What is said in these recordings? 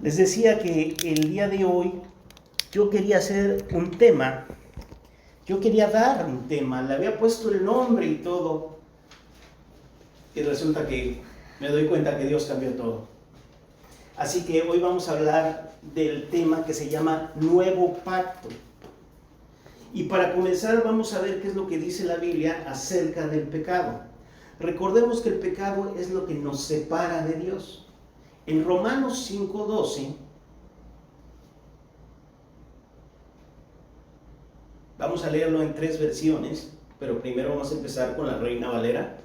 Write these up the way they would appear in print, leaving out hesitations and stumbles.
Les decía que el día de hoy yo quería hacer un tema, yo quería dar un tema, le había puesto el nombre y todo, y resulta que me doy cuenta que Dios cambió todo. Así que hoy vamos a hablar del tema que se llama Nuevo Pacto. Y para comenzar vamos a ver qué es lo que dice la Biblia acerca del pecado. Recordemos que el pecado es lo que nos separa de Dios. En Romanos 5:12, vamos a leerlo en 3 versiones, pero primero vamos a empezar con la Reina Valera.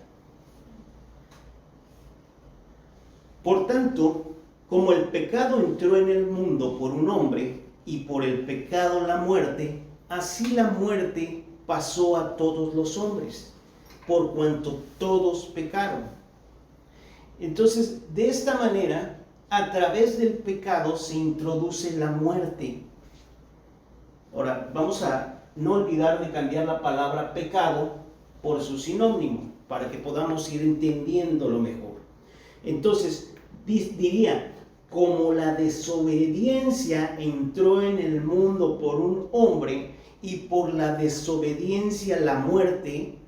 Por tanto, como el pecado entró en el mundo por un hombre, y por el pecado la muerte, así la muerte pasó a todos los hombres, por cuanto todos pecaron. Entonces, de esta manera, a través del pecado se introduce la muerte. Ahora, vamos a no olvidar de cambiar la palabra pecado por su sinónimo, para que podamos ir entendiéndolo mejor. Entonces, diría, como la desobediencia entró en el mundo por un hombre, y por la desobediencia la muerte,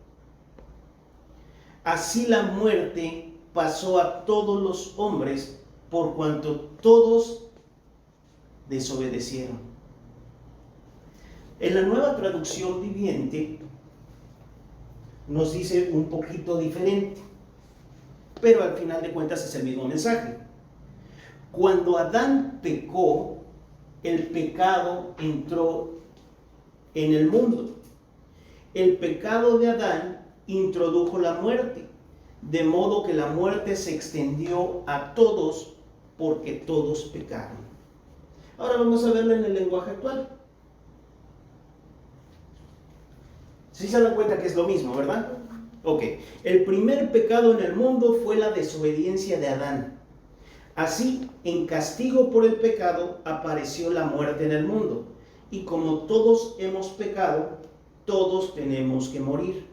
así la muerte pasó a todos los hombres, por cuanto todos desobedecieron. En la Nueva Traducción Viviente nos dice un poquito diferente, pero al final de cuentas es el mismo mensaje. Cuando Adán pecó, el pecado entró en el mundo. El pecado de Adán introdujo la muerte, de modo que la muerte se extendió a todos porque todos pecaron. Ahora vamos a verlo en el lenguaje actual. ¿Sí se dan cuenta que es lo mismo, verdad? Ok. El primer pecado en el mundo fue la desobediencia de Adán. Así, en castigo por el pecado, apareció la muerte en el mundo. Y como todos hemos pecado, todos tenemos que morir.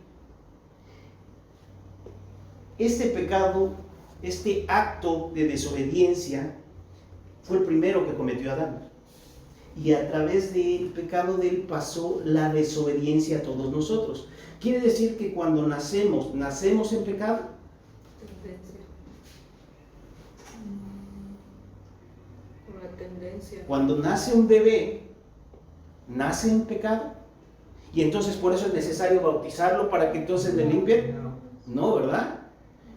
Este pecado, este acto de desobediencia, fue el primero que cometió Adán. Y a través del pecado de él pasó la desobediencia a todos nosotros. Quiere decir que cuando nacemos en pecado. Cuando nace un bebé, nace en pecado. Y entonces por eso es necesario bautizarlo para que entonces le limpie. No, ¿verdad?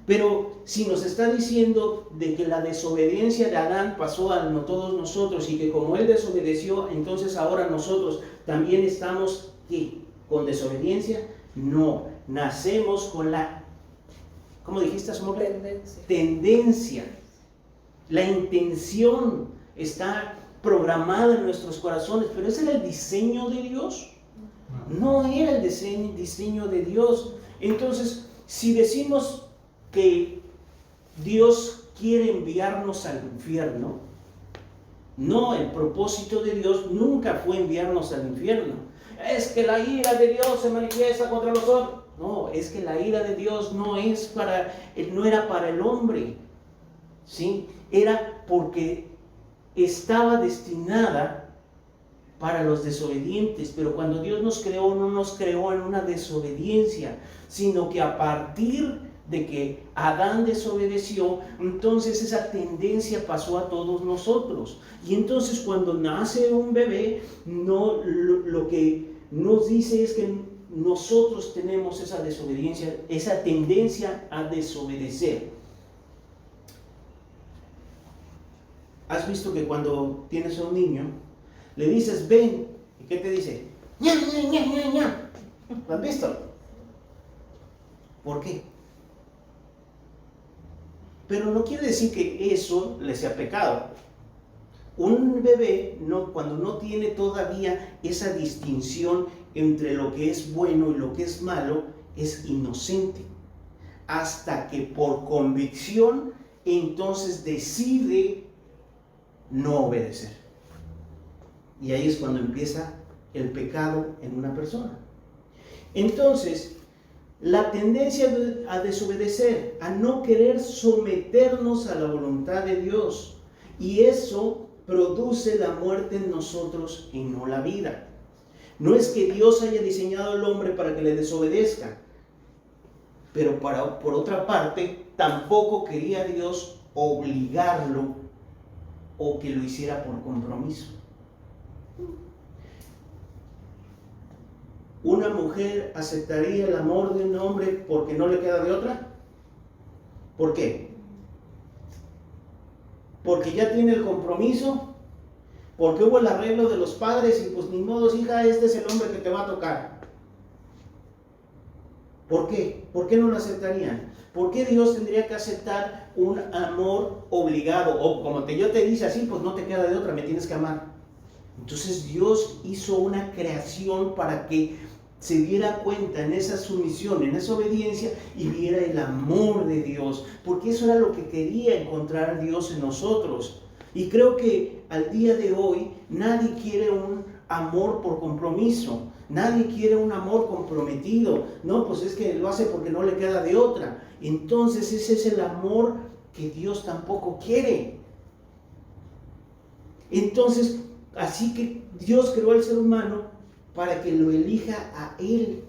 Pero si nos está diciendo de que la desobediencia de Adán pasó a todos nosotros y que como él desobedeció, entonces ahora nosotros también estamos ¿qué? ¿Con desobediencia? No, nacemos con la, ¿cómo dijiste, amor? Tendencia. La intención está programada en nuestros corazones, pero ¿ese era el diseño de Dios? No era el diseño de Dios. Entonces, si decimos que Dios quiere enviarnos al infierno, no, el propósito de Dios nunca fue enviarnos al infierno. Es que la ira de Dios se manifiesta contra los hombres. No, es que la ira de Dios no era para el hombre, ¿sí? Era porque estaba destinada para los desobedientes. Pero cuando Dios nos creó, no nos creó en una desobediencia, sino que a partir de que Adán desobedeció, entonces esa tendencia pasó a todos nosotros. Y entonces cuando nace un bebé, no, lo que nos dice es que nosotros tenemos esa desobediencia, esa tendencia a desobedecer. ¿Has visto que cuando tienes a un niño, le dices ven, y qué te dice? Ña, ña, ña, ña, ña. ¿Lo has visto? ¿Por qué? Pero no quiere decir que eso le sea pecado. Un bebé, cuando no tiene todavía esa distinción entre lo que es bueno y lo que es malo, es inocente. Hasta que por convicción, entonces decide no obedecer. Y ahí es cuando empieza el pecado en una persona. Entonces, la tendencia a desobedecer, a no querer someternos a la voluntad de Dios. Y eso produce la muerte en nosotros y no la vida. No es que Dios haya diseñado al hombre para que le desobedezca, pero por otra parte, tampoco quería Dios obligarlo o que lo hiciera por compromiso. ¿Una mujer aceptaría el amor de un hombre porque no le queda de otra? ¿Por qué? Porque ya tiene el compromiso, porque hubo el arreglo de los padres y pues ni modo, hija, este es el hombre que te va a tocar. ¿Por qué? ¿Por qué no lo aceptarían? ¿Por qué Dios tendría que aceptar un amor obligado? O como yo te dice así, pues no te queda de otra, me tienes que amar. Entonces Dios hizo una creación para que se diera cuenta en esa sumisión, en esa obediencia, y viera el amor de Dios, porque eso era lo que quería encontrar Dios en nosotros. Y creo que al día de hoy nadie quiere un amor por compromiso, nadie quiere un amor comprometido. No, pues es que lo hace porque no le queda de otra. Entonces ese es el amor que Dios tampoco quiere. Entonces, así que Dios creó al ser humano para que lo elija a Él.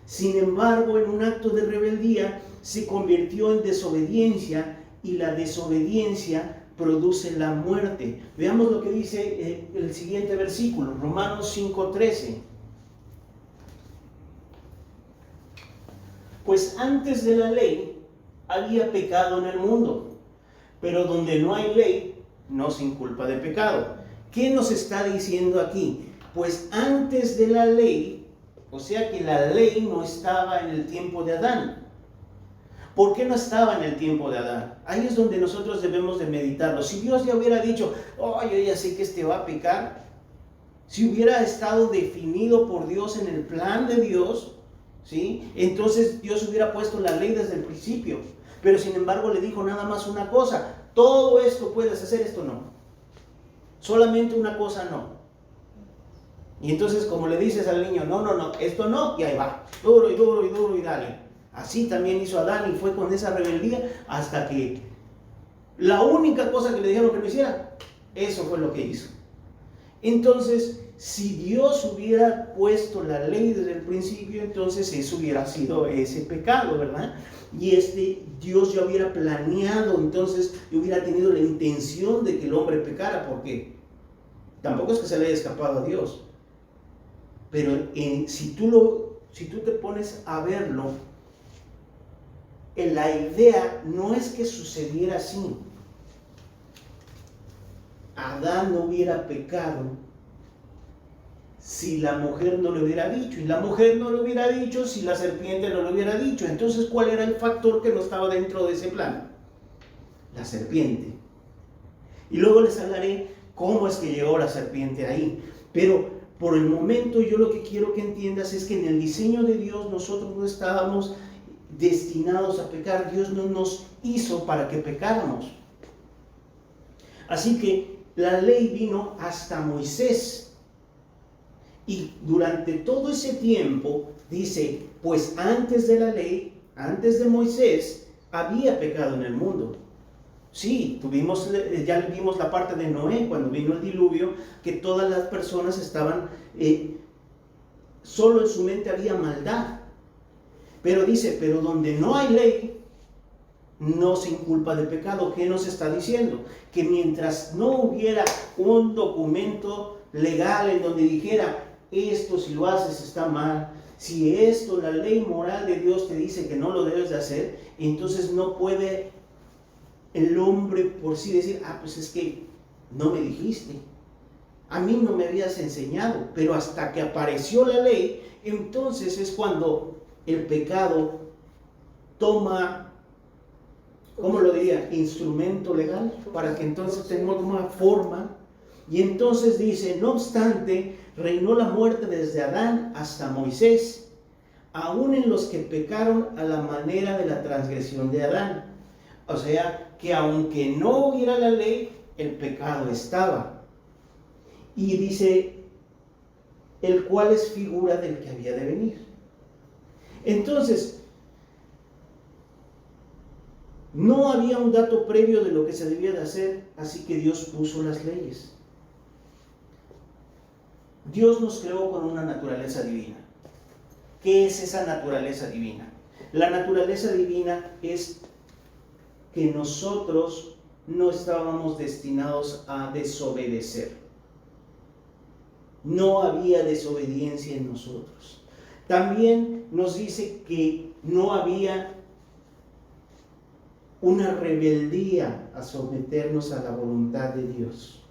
Sin embargo, en un acto de rebeldía se convirtió en desobediencia, y la desobediencia produce la muerte. Veamos lo que dice el siguiente versículo, Romanos 5:13. Pues antes de la ley había pecado en el mundo, pero donde no hay ley no se inculpa de pecado. ¿Qué nos está diciendo aquí? Pues antes de la ley, o sea que la ley no estaba en el tiempo de Adán. ¿Por qué no estaba en el tiempo de Adán? Ahí es donde nosotros debemos de meditarlo. Si Dios ya hubiera dicho, oh, yo ya sé que este va a pecar, si hubiera estado definido por Dios en el plan de Dios, ¿sí? Entonces Dios hubiera puesto la ley desde el principio. Pero sin embargo le dijo nada más una cosa: todo esto puedes hacer, esto no. Solamente una cosa no. Y entonces, como le dices al niño, no, esto no, y ahí va, duro y dale. Así también hizo Adán, y fue con esa rebeldía hasta que la única cosa que le dijeron que no hiciera, eso fue lo que hizo. Entonces, si Dios hubiera puesto la ley desde el principio, entonces eso hubiera sido ese pecado, ¿verdad? Y Dios ya hubiera planeado, entonces hubiera tenido la intención de que el hombre pecara, porque tampoco es que se le haya escapado a Dios. Pero si tú te pones a verlo, la idea no es que sucediera así. Adán no hubiera pecado si la mujer no le hubiera dicho, y la mujer no le hubiera dicho si la serpiente no le hubiera dicho. Entonces, ¿cuál era el factor que no estaba dentro de ese plan? La serpiente. Y luego les hablaré cómo es que llegó la serpiente ahí. Pero por el momento yo lo que quiero que entiendas es que en el diseño de Dios nosotros no estábamos destinados a pecar. Dios no nos hizo para que pecáramos. Así que la ley vino hasta Moisés. Y durante todo ese tiempo, dice, pues antes de la ley, antes de Moisés, había pecado en el mundo. Sí, ya vimos la parte de Noé cuando vino el diluvio, que todas las personas estaban, solo en su mente había maldad. Pero dice, pero donde no hay ley, no se inculpa de pecado. ¿Qué nos está diciendo? Que mientras no hubiera un documento legal en donde dijera, esto si lo haces está mal, si esto, la ley moral de Dios te dice que no lo debes de hacer, entonces no puede el hombre por sí decir, pues es que no me dijiste, a mí no me habías enseñado. Pero hasta que apareció la ley, entonces es cuando el pecado toma, ¿cómo lo diría?, instrumento legal, para que entonces tengamos una forma. Y entonces dice, no obstante, reinó la muerte desde Adán hasta Moisés, aún en los que pecaron a la manera de la transgresión de Adán. O sea, que aunque no hubiera la ley, el pecado estaba. Y dice, el cual es figura del que había de venir. Entonces, No había un dato previo de lo que se debía de hacer, así que Dios puso las leyes. Dios nos creó con una naturaleza divina. ¿Qué es esa naturaleza divina? La naturaleza divina es que nosotros no estábamos destinados a desobedecer. No había desobediencia en nosotros. También nos dice que no había una rebeldía a someternos a la voluntad de Dios.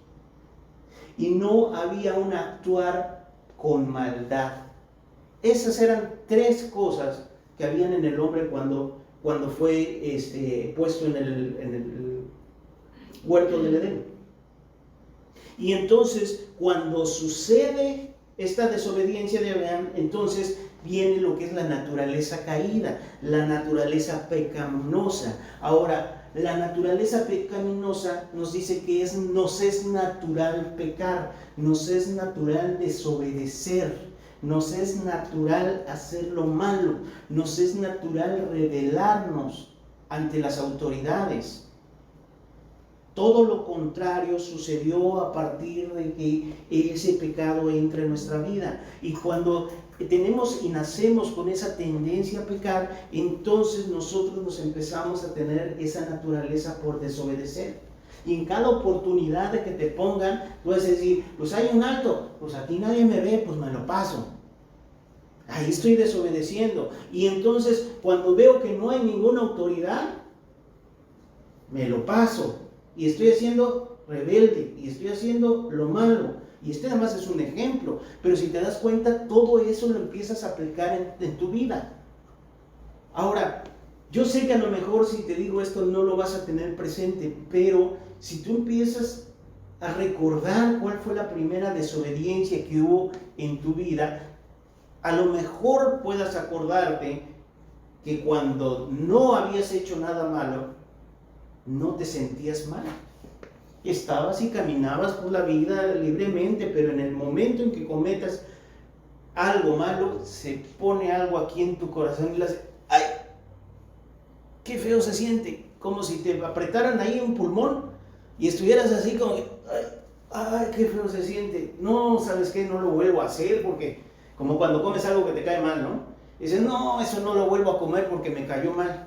Y no había un actuar con maldad. Esas eran tres cosas que habían en el hombre cuando fue puesto en el huerto del Edén. Y entonces, cuando sucede esta desobediencia de Adán, entonces viene lo que es la naturaleza caída, la naturaleza pecaminosa. Ahora, la naturaleza pecaminosa nos dice que nos es natural pecar, nos es natural desobedecer, nos es natural hacer lo malo, nos es natural rebelarnos ante las autoridades. Todo lo contrario sucedió a partir de que ese pecado entra en nuestra vida. Y cuando tenemos y nacemos con esa tendencia a pecar, entonces nosotros nos empezamos a tener esa naturaleza por desobedecer. Y en cada oportunidad de que te pongan, tú vas a decir, pues hay un alto, pues aquí nadie me ve, pues me lo paso. Ahí estoy desobedeciendo. Y entonces cuando veo que no hay ninguna autoridad, me lo paso. Y estoy haciendo rebelde, y estoy haciendo lo malo. Y este nada más es un ejemplo, pero si te das cuenta, todo eso lo empiezas a aplicar en tu vida. Ahora, yo sé que a lo mejor si te digo esto no lo vas a tener presente, pero si tú empiezas a recordar cuál fue la primera desobediencia que hubo en tu vida, a lo mejor puedas acordarte que cuando no habías hecho nada malo, no te sentías mal. Estabas y caminabas por la vida libremente, pero en el momento en que cometas algo malo, se pone algo aquí en tu corazón y le hace, ¡ay! ¡Qué feo se siente! Como si te apretaran ahí un pulmón y estuvieras así como, ¡ay! ¡Qué feo se siente! No, ¿sabes qué? No lo vuelvo a hacer porque, como cuando comes algo que te cae mal, ¿no? Y dices, no, eso no lo vuelvo a comer porque me cayó mal.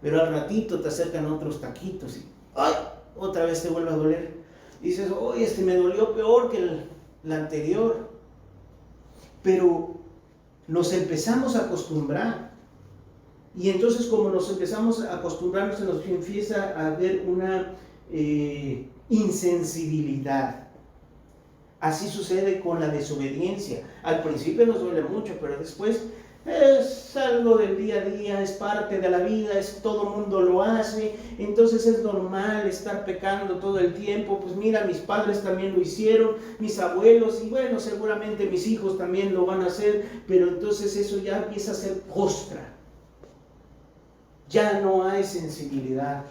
Pero al ratito te acercan otros taquitos y ¡ay! Otra vez te vuelve a doler. Y dices, oye, me dolió peor que el anterior. Pero nos empezamos a acostumbrar. Y entonces como nos empezamos a acostumbrar, se nos empieza a ver una insensibilidad. Así sucede con la desobediencia. Al principio nos duele mucho, pero después es algo del día a día, es parte de la vida, todo mundo lo hace, entonces es normal estar pecando todo el tiempo. Pues mira, mis padres también lo hicieron, mis abuelos, y bueno, seguramente mis hijos también lo van a hacer, pero entonces eso ya empieza a ser costra. Ya no hay sensibilidad.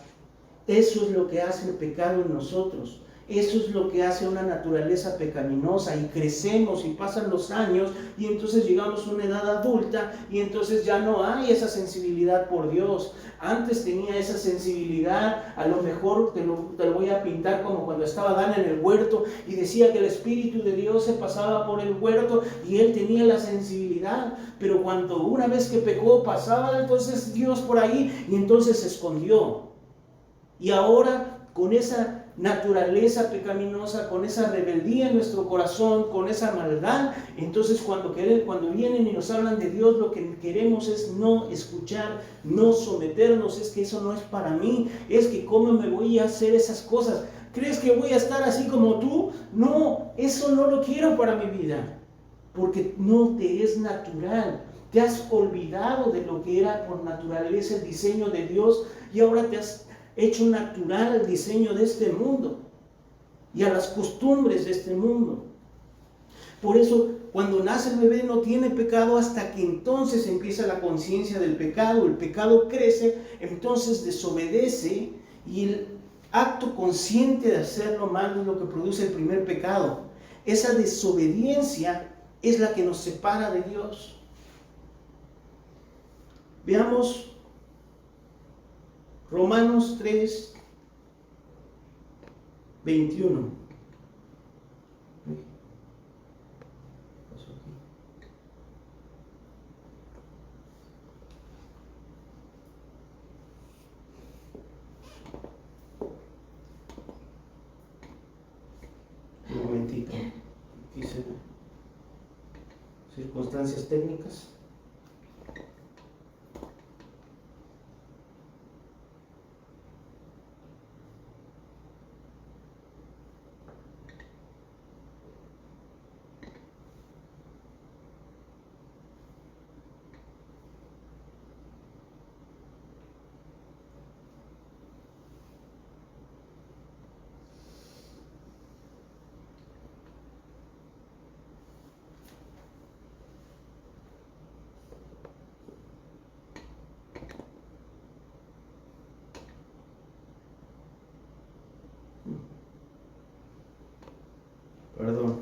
Eso es lo que hace el pecado en nosotros. Eso es lo que hace una naturaleza pecaminosa, y crecemos y pasan los años y entonces llegamos a una edad adulta y entonces ya no hay esa sensibilidad por Dios. Antes tenía esa sensibilidad, a lo mejor te lo voy a pintar como cuando estaba Adán en el huerto y decía que el Espíritu de Dios se pasaba por el huerto y él tenía la sensibilidad, pero cuando una vez que pecó pasaba entonces Dios por ahí y entonces se escondió. Y ahora con esa naturaleza pecaminosa, con esa rebeldía en nuestro corazón, con esa maldad, entonces cuando vienen y nos hablan de Dios, lo que queremos es no escuchar, no someternos. Es que eso no es para mí, es que cómo me voy a hacer esas cosas. ¿Crees que voy a estar así como tú? No, eso no lo quiero para mi vida, porque no te es natural. Te has olvidado de lo que era por naturaleza el diseño de Dios y ahora te has hecho natural al diseño de este mundo y a las costumbres de este mundo. Por eso, cuando nace el bebé no tiene pecado hasta que entonces empieza la conciencia del pecado. El pecado crece, entonces desobedece y el acto consciente de hacer lo malo es lo que produce el primer pecado. Esa desobediencia es la que nos separa de Dios. Veamos Romanos 3, 21. Un momentito. Dice circunstancias técnicas. Perdón.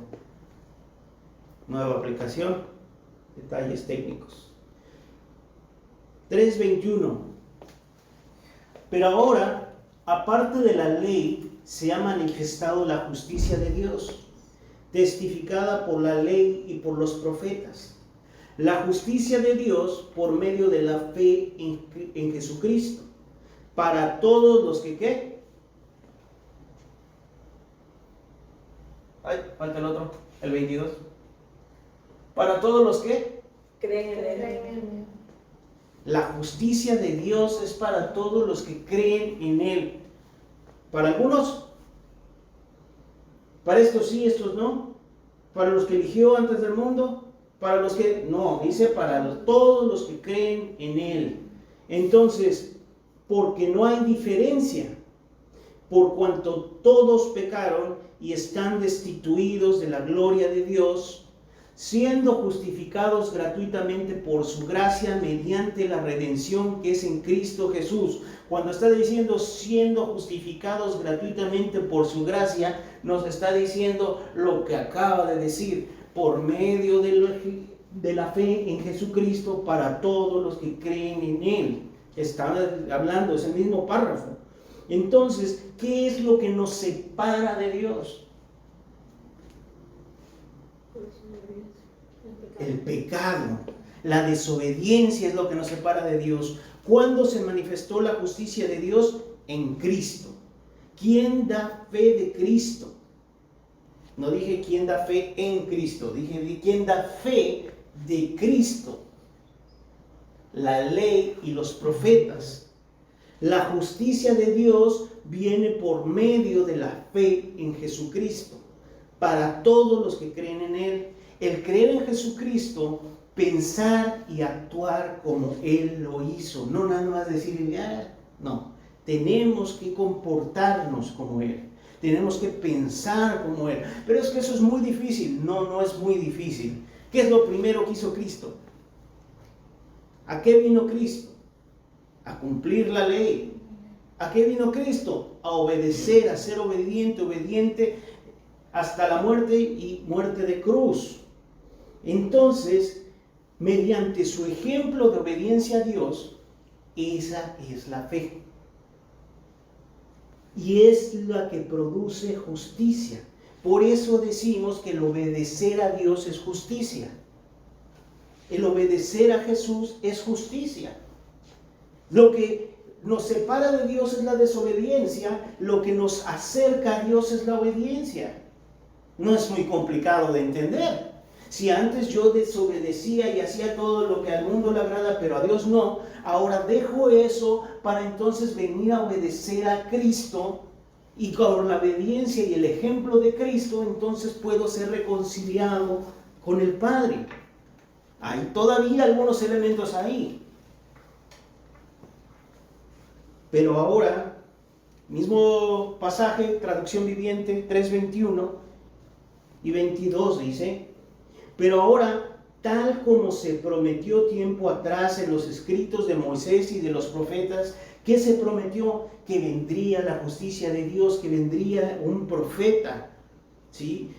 Nueva aplicación. Detalles técnicos. 3:21. Pero ahora, aparte de la ley, se ha manifestado la justicia de Dios, testificada por la ley y por los profetas. La justicia de Dios por medio de la fe en Jesucristo, para todos los que ¿qué? Ay, falta el otro, el 22. Para todos los que creen en Él. La justicia de Dios es para todos los que creen en Él. Para algunos, para estos sí, estos no. Para los que eligió antes del mundo, para los que no, dice para todos los que creen en Él. Entonces, porque no hay diferencia, por cuanto todos pecaron y están destituidos de la gloria de Dios, siendo justificados gratuitamente por su gracia mediante la redención que es en Cristo Jesús. Cuando está diciendo siendo justificados gratuitamente por su gracia, nos está diciendo lo que acaba de decir, por medio de la fe en Jesucristo para todos los que creen en Él. Está hablando, es el mismo párrafo. Entonces, ¿qué es lo que nos separa de Dios? El pecado, la desobediencia es lo que nos separa de Dios. ¿Cuándo se manifestó la justicia de Dios? En Cristo. ¿Quién da fe de Cristo? No dije quién da fe en Cristo, dije quién da fe de Cristo. La ley y los profetas. La justicia de Dios viene por medio de la fe en Jesucristo, para todos los que creen en Él. El creer en Jesucristo, pensar y actuar como Él lo hizo, no nada más decir, no, tenemos que comportarnos como Él, tenemos que pensar como Él. Pero es que eso es muy difícil. No es muy difícil. ¿Qué es lo primero que hizo Cristo? ¿A qué vino Cristo? A cumplir la ley. ¿A qué vino Cristo? A obedecer, a ser obediente hasta la muerte y muerte de cruz. Entonces, mediante su ejemplo de obediencia a Dios, esa es la fe. Y es la que produce justicia. Por eso decimos que el obedecer a Dios es justicia. El obedecer a Jesús es justicia. Lo que nos separa de Dios es la desobediencia, lo que nos acerca a Dios es la obediencia. No es muy complicado de entender. Si antes yo desobedecía y hacía todo lo que al mundo le agrada, pero a Dios no, ahora dejo eso para entonces venir a obedecer a Cristo, y con la obediencia y el ejemplo de Cristo, entonces puedo ser reconciliado con el Padre. Hay todavía algunos elementos ahí. Pero ahora, mismo pasaje, traducción viviente, 3:21 y 22 dice, pero ahora, tal como se prometió tiempo atrás en los escritos de Moisés y de los profetas, ¿qué se prometió? Que vendría la justicia de Dios, que vendría un profeta, ¿sí?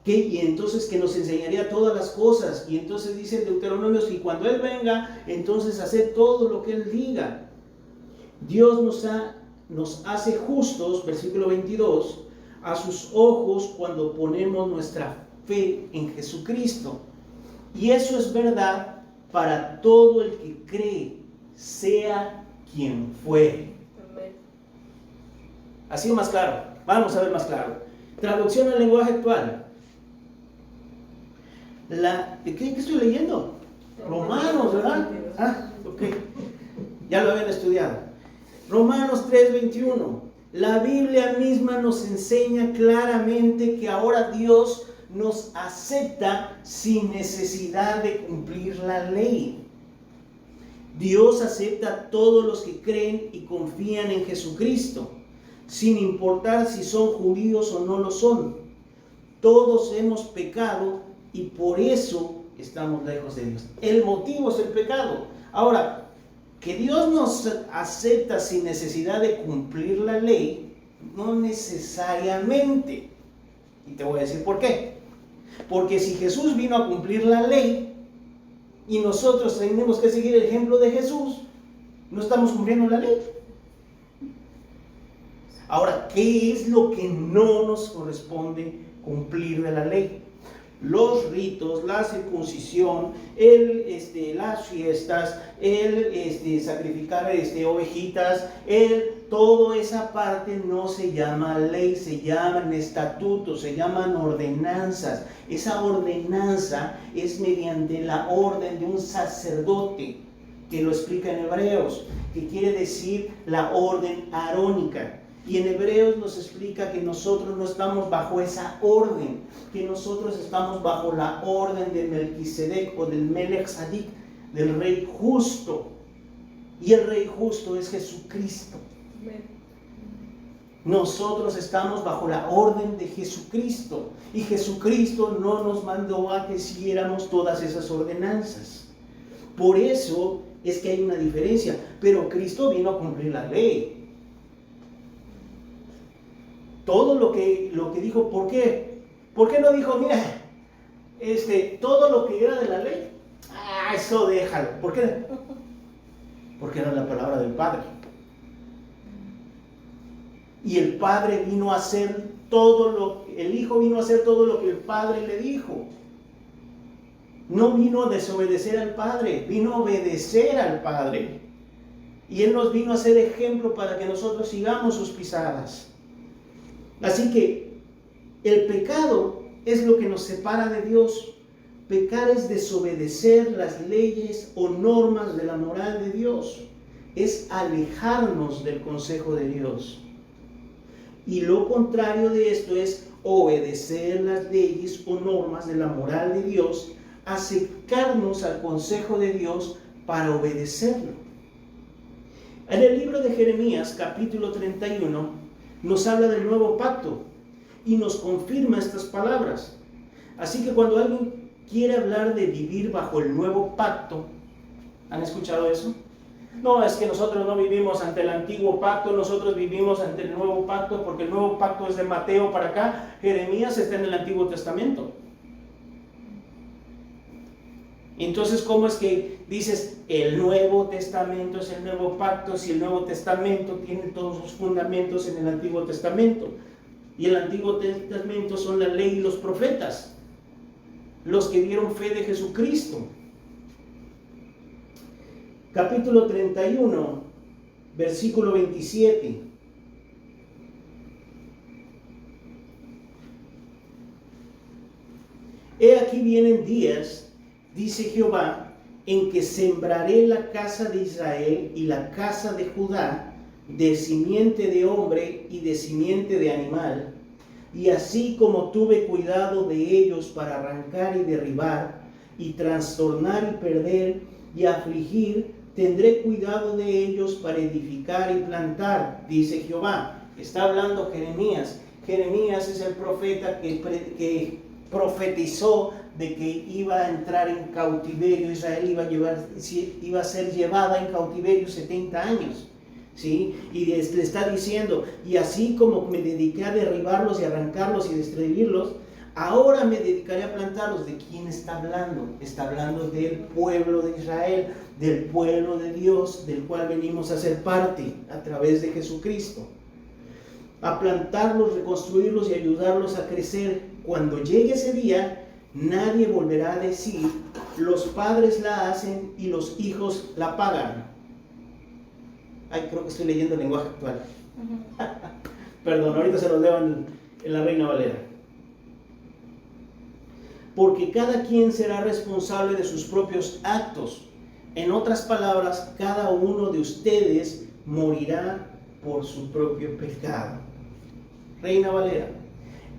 Y entonces que nos enseñaría todas las cosas. Y entonces dice en Deuteronomio, y cuando Él venga, entonces hacer todo lo que Él diga. Dios nos hace justos, versículo 22, a sus ojos cuando ponemos nuestra fe en Jesucristo. Y eso es verdad para todo el que cree, sea quien fuere. Así más claro. Vamos a ver más claro. Traducción al lenguaje actual. ¿Qué estoy leyendo? Romanos, ¿verdad? Ok. Ya lo habían estudiado. Romanos 3:21. La Biblia misma nos enseña claramente que ahora Dios nos acepta sin necesidad de cumplir la ley. Dios acepta a todos los que creen y confían en Jesucristo, sin importar si son judíos o no lo son. Todos hemos pecado y por eso estamos lejos de Dios. El motivo es el pecado. Ahora, que Dios nos acepta sin necesidad de cumplir la ley, no necesariamente. Y te voy a decir por qué. Porque si Jesús vino a cumplir la ley y nosotros tenemos que seguir el ejemplo de Jesús, no estamos cumpliendo la ley. Ahora, ¿qué es lo que no nos corresponde cumplir de la ley? Los ritos, la circuncisión, las fiestas, sacrificar ovejitas, toda esa parte no se llama ley, se llaman estatutos, se llaman ordenanzas. Esa ordenanza es mediante la orden de un sacerdote, que lo explica en Hebreos, que quiere decir la orden arónica. Y en Hebreos nos explica que nosotros no estamos bajo esa orden, que nosotros estamos bajo la orden de Melquisedec o del Melech Tzadik, del Rey Justo. Y el Rey Justo es Jesucristo. Nosotros estamos bajo la orden de Jesucristo. Y Jesucristo no nos mandó a que siguiéramos todas esas ordenanzas. Por eso es que hay una diferencia. Pero Cristo vino a cumplir la ley. Todo lo que dijo, ¿por qué? ¿Por qué no dijo, mira, todo lo que era de la ley, eso déjalo? ¿Por qué? Porque era la palabra del Padre. Y el Padre vino a hacer el Hijo vino a hacer todo lo que el Padre le dijo. No vino a desobedecer al Padre, vino a obedecer al Padre. Y Él nos vino a ser ejemplo para que nosotros sigamos sus pisadas. Así que el pecado es lo que nos separa de Dios. Pecar es desobedecer las leyes o normas de la moral de Dios. Es alejarnos del consejo de Dios. Y lo contrario de esto es obedecer las leyes o normas de la moral de Dios, acercarnos al consejo de Dios para obedecerlo. En el libro de Jeremías, capítulo 31, nos habla del nuevo pacto y nos confirma estas palabras. Así que cuando alguien quiere hablar de vivir bajo el nuevo pacto, ¿han escuchado eso? No, es que nosotros no vivimos ante el antiguo pacto, nosotros vivimos ante el nuevo pacto, porque el nuevo pacto es de Mateo para acá, Jeremías está en el Antiguo Testamento. Entonces, ¿cómo es que dices el Nuevo Testamento es el nuevo pacto si el Nuevo Testamento tiene todos sus fundamentos en el Antiguo Testamento? Y el Antiguo Testamento son la ley y los profetas, los que dieron fe de Jesucristo. Capítulo 31, versículo 27. He aquí vienen días, dice Jehová, en que sembraré la casa de Israel y la casa de Judá de simiente de hombre y de simiente de animal, y así como tuve cuidado de ellos para arrancar y derribar, y trastornar y perder, y afligir, tendré cuidado de ellos para edificar y plantar, dice Jehová. Está hablando Jeremías. Jeremías es el profeta que profetizó de que iba a entrar en cautiverio, Israel iba a ser llevada en cautiverio 70 años, ¿sí? Y le está diciendo, y así como me dediqué a derribarlos y arrancarlos y destruirlos, Ahora me dedicaré a plantarlos. ¿De quién está hablando? Está hablando del pueblo de Israel, del pueblo de Dios, del cual venimos a ser parte a través de Jesucristo. A plantarlos, reconstruirlos y ayudarlos a crecer. Cuando llegue ese día, nadie volverá a decir, los padres la hacen y los hijos la pagan. Ay, creo que estoy leyendo el lenguaje actual. Perdón, ahorita se los leo en la Reina Valera. Porque cada quien será responsable de sus propios actos. En otras palabras, cada uno de ustedes morirá por su propio pecado. Reina Valera.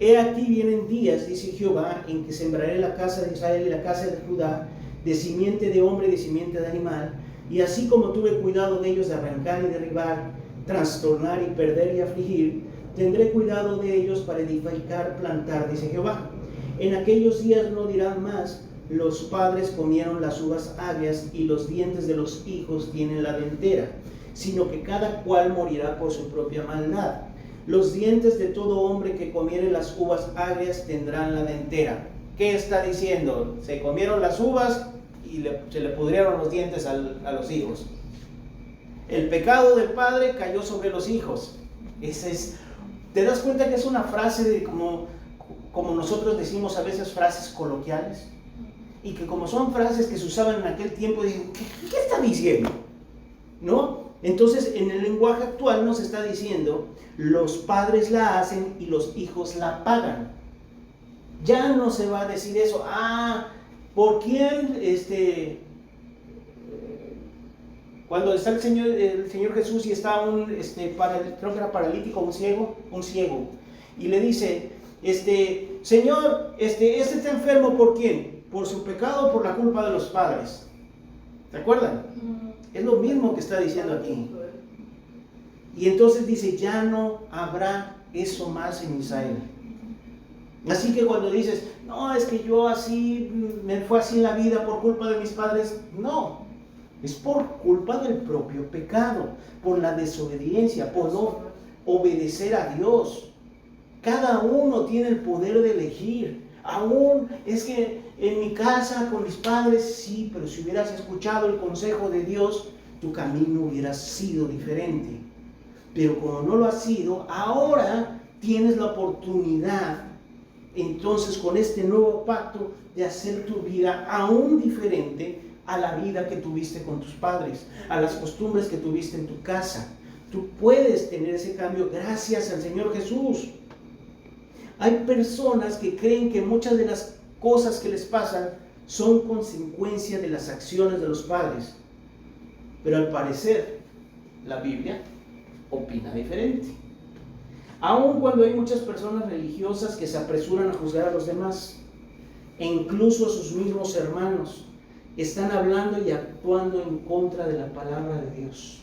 He aquí vienen días, dice Jehová, en que sembraré la casa de Israel y la casa de Judá, de simiente de hombre y de simiente de animal, y así como tuve cuidado de ellos de arrancar y derribar, trastornar y perder y afligir, tendré cuidado de ellos para edificar, plantar, dice Jehová. En aquellos días no dirán más, los padres comieron las uvas agrias y los dientes de los hijos tienen la dentera, sino que cada cual morirá por su propia maldad. Los dientes de todo hombre que comiere las uvas agrias tendrán la dentera. ¿Qué está diciendo? Se comieron las uvas y se le pudrieron los dientes a los hijos. El pecado del padre cayó sobre los hijos. ¿Te das cuenta que es una frase de como nosotros decimos a veces frases coloquiales? Y que como son frases que se usaban en aquel tiempo, digo, ¿qué está diciendo? ¿No? Entonces, en el lenguaje actual nos está diciendo, los padres la hacen y los hijos la pagan. Ya no se va a decir eso. ¿Por quién? Cuando está el Señor Jesús y está creo que era paralítico, un ciego, y le dice, Señor, este está enfermo, ¿por quién? ¿Por su pecado o por la culpa de los padres? ¿Se acuerdan? Es lo mismo que está diciendo aquí. Y entonces dice, ya no habrá eso más en Israel. Así que cuando dices, no, es que yo así, me fue así en la vida por culpa de mis padres, no. Es por culpa del propio pecado, por la desobediencia, por no obedecer a Dios. Cada uno tiene el poder de elegir. Aún es que en mi casa con mis padres, sí, pero si hubieras escuchado el consejo de Dios, tu camino hubiera sido diferente. Pero como no lo ha sido, ahora tienes la oportunidad, entonces con este nuevo pacto, de hacer tu vida aún diferente a la vida que tuviste con tus padres, a las costumbres que tuviste en tu casa. Tú puedes tener ese cambio gracias al Señor Jesús. Hay personas que creen que muchas de las cosas que les pasan son consecuencia de las acciones de los padres. Pero al parecer, la Biblia opina diferente. Aun cuando hay muchas personas religiosas que se apresuran a juzgar a los demás, e incluso a sus mismos hermanos, están hablando y actuando en contra de la palabra de Dios.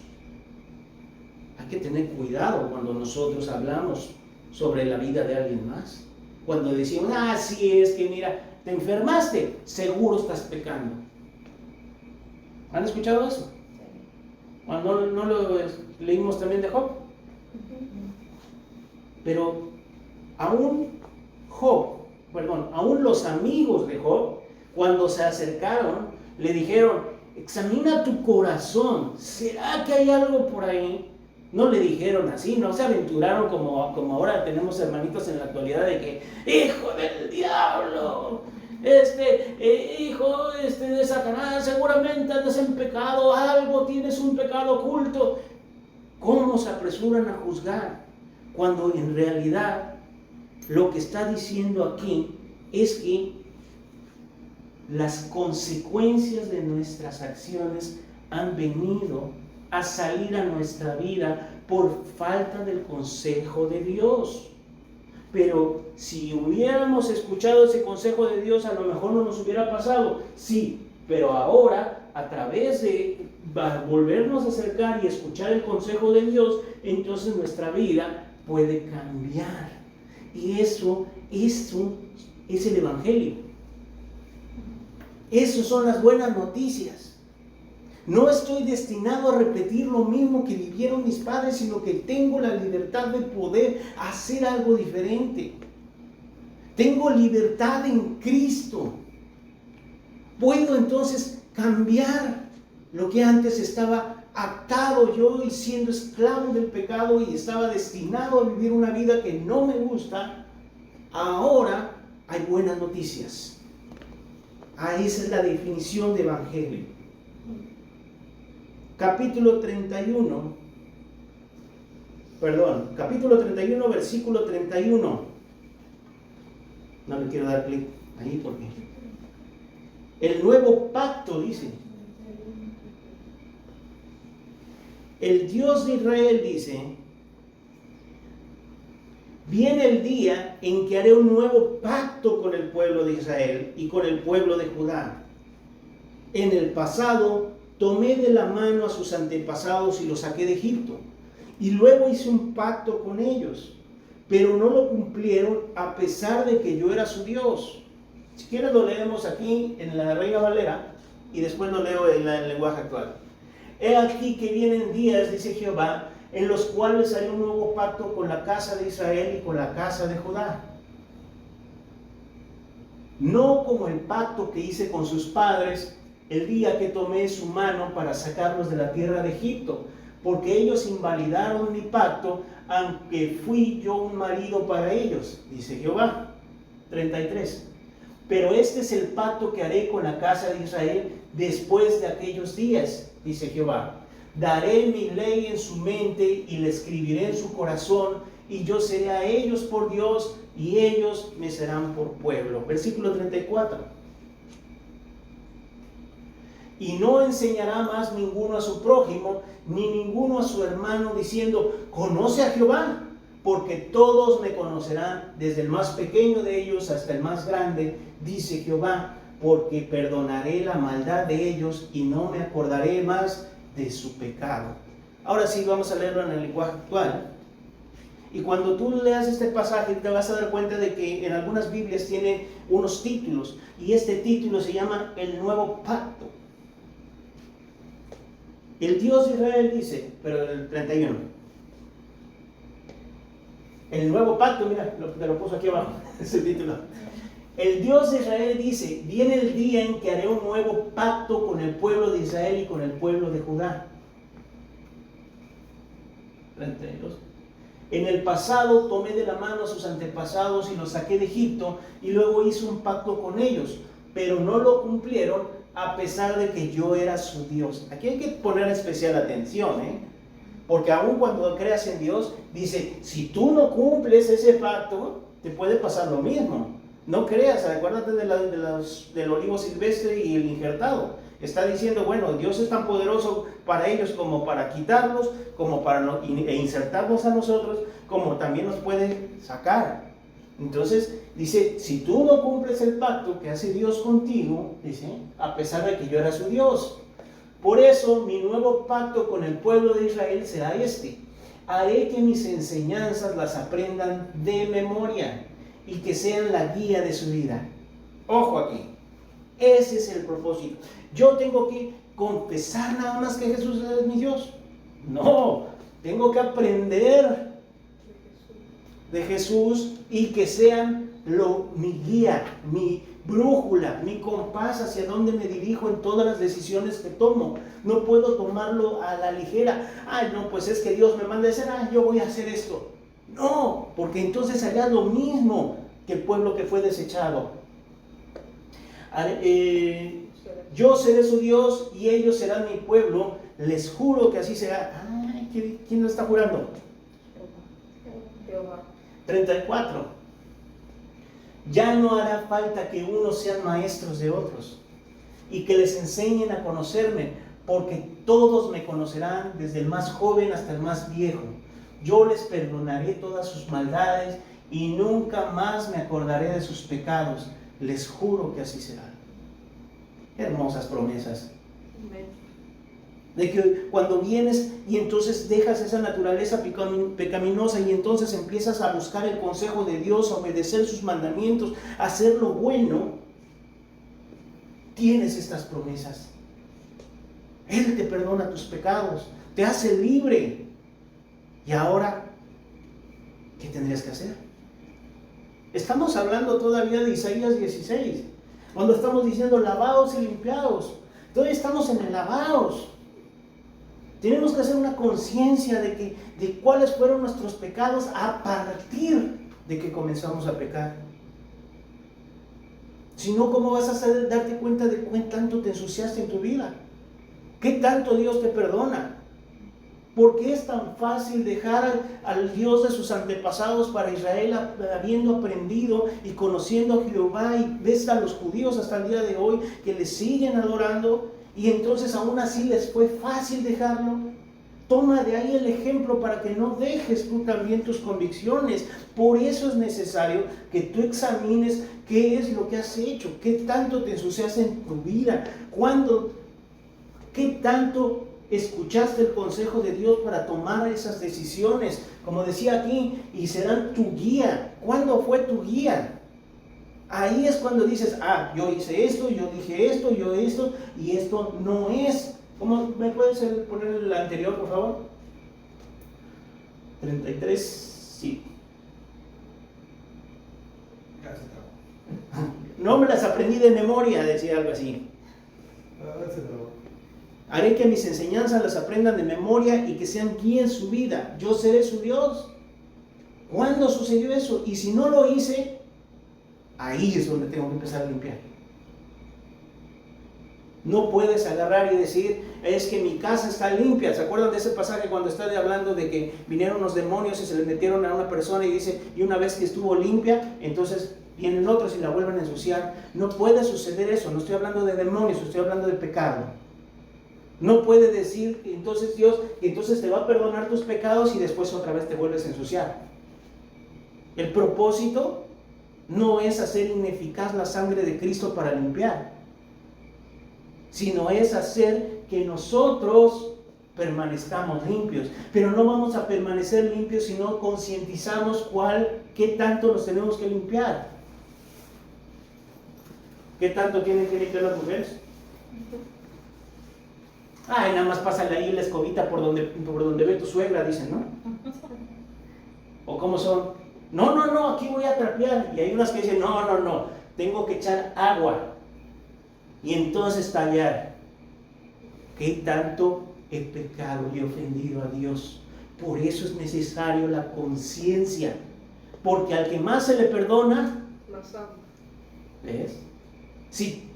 Hay que tener cuidado cuando nosotros hablamos sobre la vida de alguien más. Cuando decimos, sí es que mira, te enfermaste, seguro estás pecando. ¿Han escuchado eso? ¿No lo leímos también de Job? Pero aún los amigos de Job, cuando se acercaron, le dijeron, examina tu corazón, ¿será que hay algo por ahí? No le dijeron así, no se aventuraron como ahora tenemos hermanitos en la actualidad de que, hijo del diablo, hijo de Satanás, seguramente andas en pecado, algo, tienes un pecado oculto. ¿Cómo se apresuran a juzgar? Cuando en realidad lo que está diciendo aquí es que las consecuencias de nuestras acciones han venido a salir a nuestra vida por falta del consejo de Dios. Pero si hubiéramos escuchado ese consejo de Dios, a lo mejor no nos hubiera pasado. Sí, pero ahora, a través de volvernos a acercar y escuchar el consejo de Dios, entonces nuestra vida puede cambiar. Y eso es el Evangelio. Esas son las buenas noticias. No estoy destinado a repetir lo mismo que vivieron mis padres, sino que tengo la libertad de poder hacer algo diferente. Tengo libertad en Cristo. Puedo entonces cambiar lo que antes estaba atado yo y siendo esclavo del pecado y estaba destinado a vivir una vida que no me gusta. Ahora hay buenas noticias. Esa es la definición de evangelio. Capítulo 31, versículo 31. No le quiero dar clic ahí porque el nuevo pacto dice, el Dios de Israel dice, viene el día en que haré un nuevo pacto con el pueblo de Israel y con el pueblo de Judá. En el pasado tomé de la mano a sus antepasados y los saqué de Egipto, y luego hice un pacto con ellos, pero no lo cumplieron a pesar de que yo era su Dios. Si quieres lo leemos aquí en la Reina Valera y después lo leo en el lenguaje actual. He aquí que vienen días, dice Jehová, en los cuales haré un nuevo pacto con la casa de Israel y con la casa de Judá. No como el pacto que hice con sus padres el día que tomé su mano para sacarlos de la tierra de Egipto, porque ellos invalidaron mi pacto, aunque fui yo un marido para ellos, dice Jehová. 33. Pero este es el pacto que haré con la casa de Israel después de aquellos días, dice Jehová. Daré mi ley en su mente y la escribiré en su corazón, y yo seré a ellos por Dios y ellos me serán por pueblo. Versículo 34. Y no enseñará más ninguno a su prójimo, ni ninguno a su hermano, diciendo, conoce a Jehová, porque todos me conocerán, desde el más pequeño de ellos hasta el más grande, dice Jehová, porque perdonaré la maldad de ellos y no me acordaré más de su pecado. Ahora sí, vamos a leerlo en el lenguaje actual. Y cuando tú leas este pasaje te vas a dar cuenta de que en algunas Biblias tiene unos títulos, y este título se llama el Nuevo Pacto. El Dios de Israel dice, pero el 31, el Nuevo Pacto, mira, te lo puso aquí abajo, ese título. El Dios de Israel dice, viene el día en que haré un nuevo pacto con el pueblo de Israel y con el pueblo de Judá. 32. En el pasado tomé de la mano a sus antepasados y los saqué de Egipto, y luego hice un pacto con ellos, pero no lo cumplieron a pesar de que yo era su Dios. Aquí hay que poner especial atención, porque aun cuando creas en Dios, dice, si tú no cumples ese pacto, te puede pasar lo mismo. No creas, acuérdate del olivo silvestre y el injertado. Está diciendo, bueno, Dios es tan poderoso para ellos como para quitarlos, como para e insertarnos a nosotros, como también nos puede sacar. Entonces, dice, si tú no cumples el pacto que hace Dios contigo, dice, a pesar de que yo era su Dios. Por eso, mi nuevo pacto con el pueblo de Israel será este. Haré que mis enseñanzas las aprendan de memoria y que sean la guía de su vida. Ojo aquí, ese es el propósito. Yo tengo que confesar nada más que Jesús es mi Dios. No, tengo que aprender de Jesús y que sean mi guía, mi brújula, mi compás hacia dónde me dirijo en todas las decisiones que tomo. No puedo tomarlo a la ligera. Ay, no, pues es que Dios me manda a hacer, yo voy a hacer esto. No, porque entonces haría lo mismo que el pueblo que fue desechado. Yo seré su Dios y ellos serán mi pueblo. Les juro que así será. Ay, ¿quién lo está jurando? Jehová. 34. Ya no hará falta que unos sean maestros de otros y que les enseñen a conocerme, porque todos me conocerán, desde el más joven hasta el más viejo. Yo les perdonaré todas sus maldades y nunca más me acordaré de sus pecados. Les juro que así será. Hermosas promesas. Amén. De que cuando vienes y entonces dejas esa naturaleza pecaminosa y entonces empiezas a buscar el consejo de Dios, a obedecer sus mandamientos, a hacer lo bueno, tienes estas promesas. Él te perdona tus pecados, te hace libre. Y ahora, ¿qué tendrías que hacer? Estamos hablando todavía de Isaías 16, cuando estamos diciendo lavaos y limpiados. Todavía estamos en el lavaos. Tenemos que hacer una conciencia de cuáles fueron nuestros pecados a partir de que comenzamos a pecar. Si no, ¿cómo vas a darte cuenta de cuán tanto te ensuciaste en tu vida? ¿Qué tanto Dios te perdona? ¿Por qué es tan fácil dejar al Dios de sus antepasados para Israel, habiendo aprendido y conociendo a Jehová? Y ves a los judíos hasta el día de hoy que le siguen adorando, y entonces aún así les fue fácil dejarlo. Toma de ahí el ejemplo para que no dejes tú también tus convicciones. Por eso es necesario que tú examines qué es lo que has hecho, qué tanto te ensuciaste en tu vida, qué tanto escuchaste el consejo de Dios para tomar esas decisiones. Como decía aquí, y serán tu guía. ¿Cuándo fue tu guía? Ahí es cuando dices, yo hice esto, yo dije esto, yo esto, y esto no es. ¿Cómo me puedes poner el anterior, por favor? 33, sí. No me las aprendí de memoria, decía algo así. Haré que mis enseñanzas las aprendan de memoria y que sean guía en su vida. Yo seré su Dios. ¿Cuándo sucedió eso? Y si no lo hice, ahí es donde tengo que empezar a limpiar. No puedes agarrar y decir, es que mi casa está limpia. ¿Se acuerdan de ese pasaje cuando está hablando de que vinieron los demonios y se les metieron a una persona y dice, y una vez que estuvo limpia, entonces vienen otros y la vuelven a ensuciar? No puede suceder eso. No estoy hablando de demonios, estoy hablando de pecado. No puede decir, entonces Dios, entonces te va a perdonar tus pecados y después otra vez te vuelves a ensuciar. El propósito no es hacer ineficaz la sangre de Cristo para limpiar, sino es hacer que nosotros permanezcamos limpios. Pero no vamos a permanecer limpios si no concientizamos qué tanto nos tenemos que limpiar. ¿Qué tanto tienen que limpiar las mujeres? Nada más pásale ahí la escobita por donde ve tu suegra, dicen, ¿no? ¿O cómo son? No, aquí voy a trapear. Y hay unas que dicen, no, tengo que echar agua y entonces tallar. ¿Qué tanto he pecado y he ofendido a Dios? Por eso es necesario la conciencia, porque al que más se le perdona, más ama. ¿ves? Si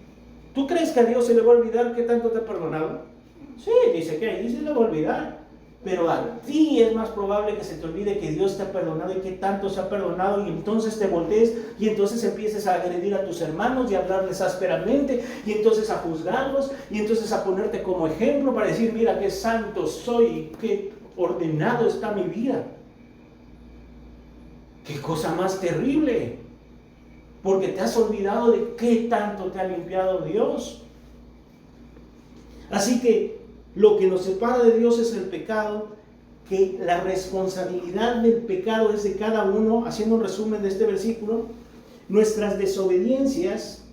tú crees que a Dios se le va a olvidar qué tanto te ha perdonado, sí, dice que ahí se le va a olvidar, pero a ti es más probable que se te olvide que Dios te ha perdonado y que tanto se ha perdonado, y entonces te voltees y entonces empieces a agredir a tus hermanos y a hablarles ásperamente y entonces a juzgarlos y entonces a ponerte como ejemplo para decir, mira qué santo soy, qué ordenado está mi vida. Qué cosa más terrible, porque te has olvidado de qué tanto te ha limpiado Dios. Así que lo que nos separa de Dios es el pecado, que la responsabilidad del pecado es de cada uno, haciendo un resumen de este versículo, nuestras desobediencias,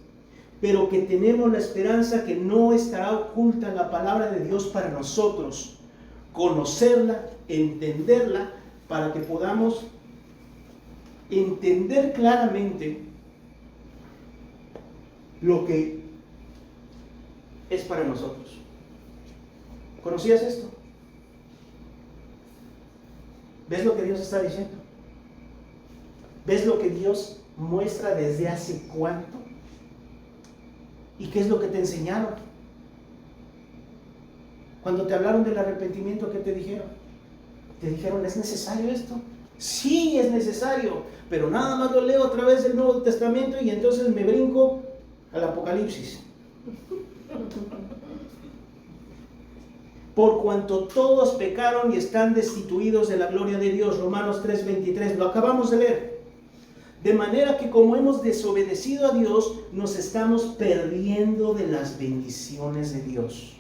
pero que tenemos la esperanza que no estará oculta en la palabra de Dios para nosotros, conocerla, entenderla, para que podamos entender claramente lo que es para nosotros. ¿Conocías esto? ¿Ves lo que Dios está diciendo? ¿Ves lo que Dios muestra desde hace cuánto? ¿Y qué es lo que te enseñaron? Cuando te hablaron del arrepentimiento, ¿qué te dijeron? Te dijeron, ¿es necesario esto? Sí, es necesario, pero nada más lo leo a través del Nuevo Testamento y entonces me brinco al Apocalipsis. Por cuanto todos pecaron y están destituidos de la gloria de Dios, Romanos 3:23, lo acabamos de leer. De manera que como hemos desobedecido a Dios, nos estamos perdiendo de las bendiciones de Dios.